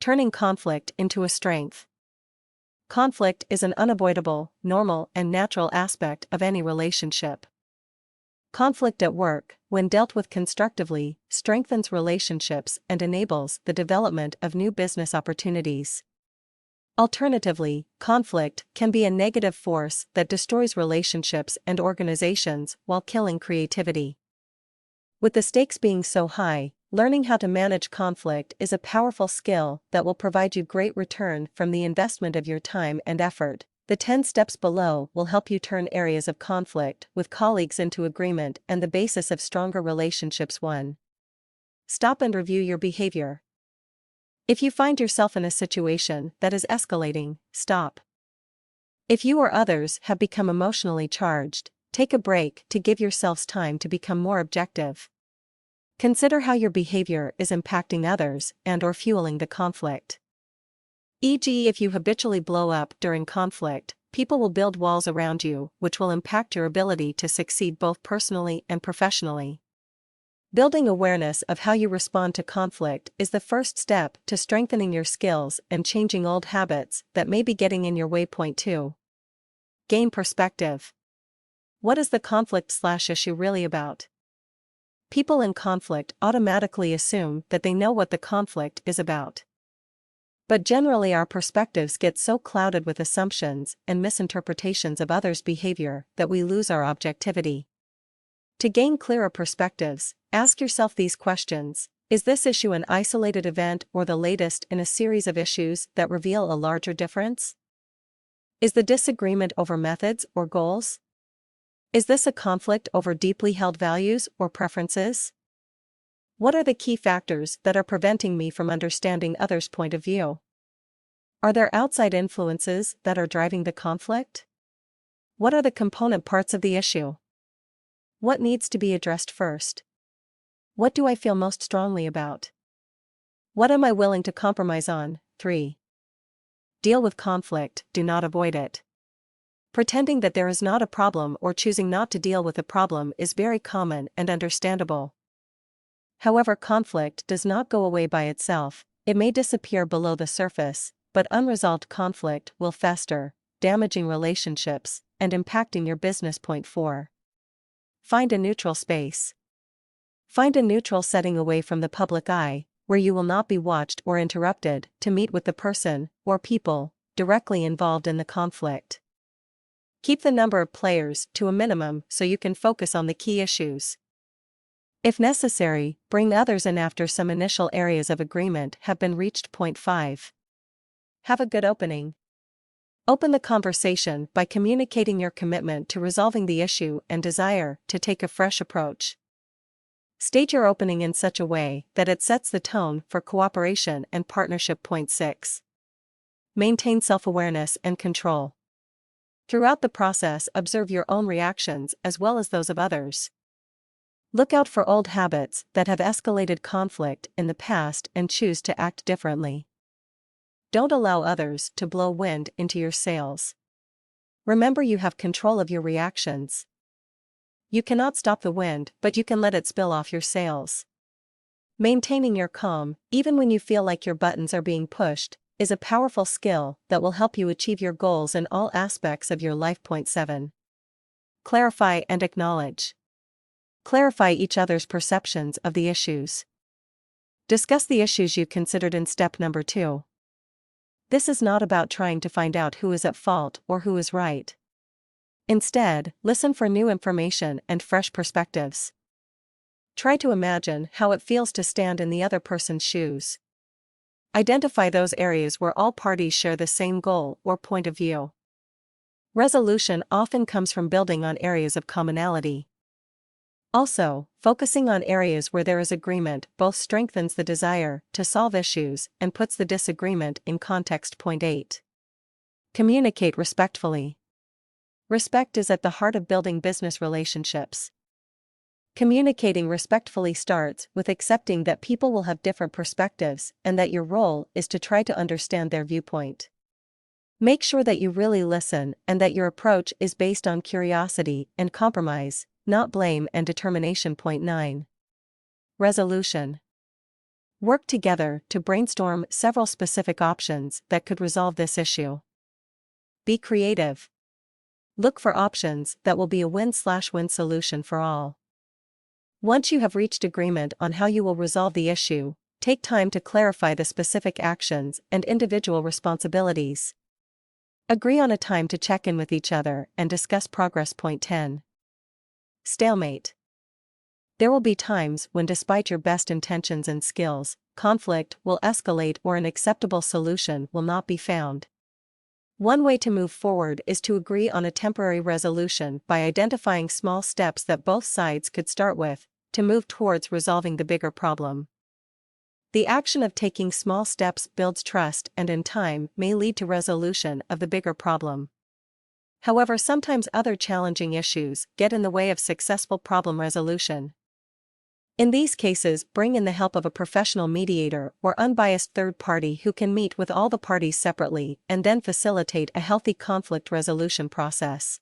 turning conflict into a strength. Conflict is an unavoidable, normal, and natural aspect of any relationship. Conflict at work, when dealt with constructively, strengthens relationships and enables the development of new business opportunities. Alternatively, conflict can be a negative force that destroys relationships and organizations while killing creativity. With the stakes being so high, learning how to manage conflict is a powerful skill that will provide you great return from the investment of your time and effort. The 10 steps below will help you turn areas of conflict with colleagues into agreement and the basis of stronger relationships. 1. Stop and review your behavior. If you find yourself in a situation that is escalating, stop. If you or others have become emotionally charged, take a break to give yourselves time to become more objective. Consider how your behavior is impacting others and/or fueling the conflict. E.g., if you habitually blow up during conflict, people will build walls around you, which will impact your ability to succeed both personally and professionally. Building awareness of how you respond to conflict is the first step to strengthening your skills and changing old habits that may be getting in your way. Point 2. Gain perspective. What is the conflict/issue really about? People in conflict automatically assume that they know what the conflict is about. But generally our perspectives get so clouded with assumptions and misinterpretations of others' behavior that we lose our objectivity. To gain clearer perspectives, ask yourself these questions. Is this issue an isolated event or the latest in a series of issues that reveal a larger difference? Is the disagreement over methods or goals? Is this a conflict over deeply held values or preferences? What are the key factors that are preventing me from understanding others' point of view? Are there outside influences that are driving the conflict? What are the component parts of the issue? What needs to be addressed first? What do I feel most strongly about? What am I willing to compromise on? 3. Deal with conflict, do not avoid it. Pretending that there is not a problem or choosing not to deal with a problem is very common and understandable. However, conflict does not go away by itself. It may disappear below the surface, but unresolved conflict will fester, damaging relationships and impacting your business. Point 4. Find a neutral space. Find a neutral setting away from the public eye, where you will not be watched or interrupted, to meet with the person or people directly involved in the conflict. Keep the number of players to a minimum so you can focus on the key issues. If necessary, bring others in after some initial areas of agreement have been reached. Point 5. Have a good opening. Open the conversation by communicating your commitment to resolving the issue and desire to take a fresh approach. State your opening in such a way that it sets the tone for cooperation and partnership. Point 6. Maintain self-awareness and control. Throughout the process, observe your own reactions as well as those of others. Look out for old habits that have escalated conflict in the past and choose to act differently. Don't allow others to blow wind into your sails. Remember, you have control of your reactions. You cannot stop the wind, but you can let it spill off your sails. Maintaining your calm, even when you feel like your buttons are being pushed, is a powerful skill that will help you achieve your goals in all aspects of your life. Point 7. Clarify and acknowledge. Clarify each other's perceptions of the issues. Discuss the issues you considered in step number 2. This is not about trying to find out who is at fault or who is right. Instead, listen for new information and fresh perspectives. Try to imagine how it feels to stand in the other person's shoes. Identify those areas where all parties share the same goal or point of view. Resolution often comes from building on areas of commonality. Also, focusing on areas where there is agreement both strengthens the desire to solve issues and puts the disagreement in context. Point 8. Communicate respectfully. Respect is at the heart of building business relationships. Communicating respectfully starts with accepting that people will have different perspectives and that your role is to try to understand their viewpoint. Make sure that you really listen and that your approach is based on curiosity and compromise, not blame and determination. Point 9. Resolution. Work together to brainstorm several specific options that could resolve this issue. Be creative. Look for options that will be a win-win solution for all. Once you have reached agreement on how you will resolve the issue, take time to clarify the specific actions and individual responsibilities. Agree on a time to check in with each other and discuss progress. Point 10. Stalemate. There will be times when, despite your best intentions and skills, conflict will escalate or an acceptable solution will not be found. One way to move forward is to agree on a temporary resolution by identifying small steps that both sides could start with to move towards resolving the bigger problem. The action of taking small steps builds trust and in time may lead to resolution of the bigger problem. However, sometimes other challenging issues get in the way of successful problem resolution. In these cases, bring in the help of a professional mediator or unbiased third party who can meet with all the parties separately and then facilitate a healthy conflict resolution process.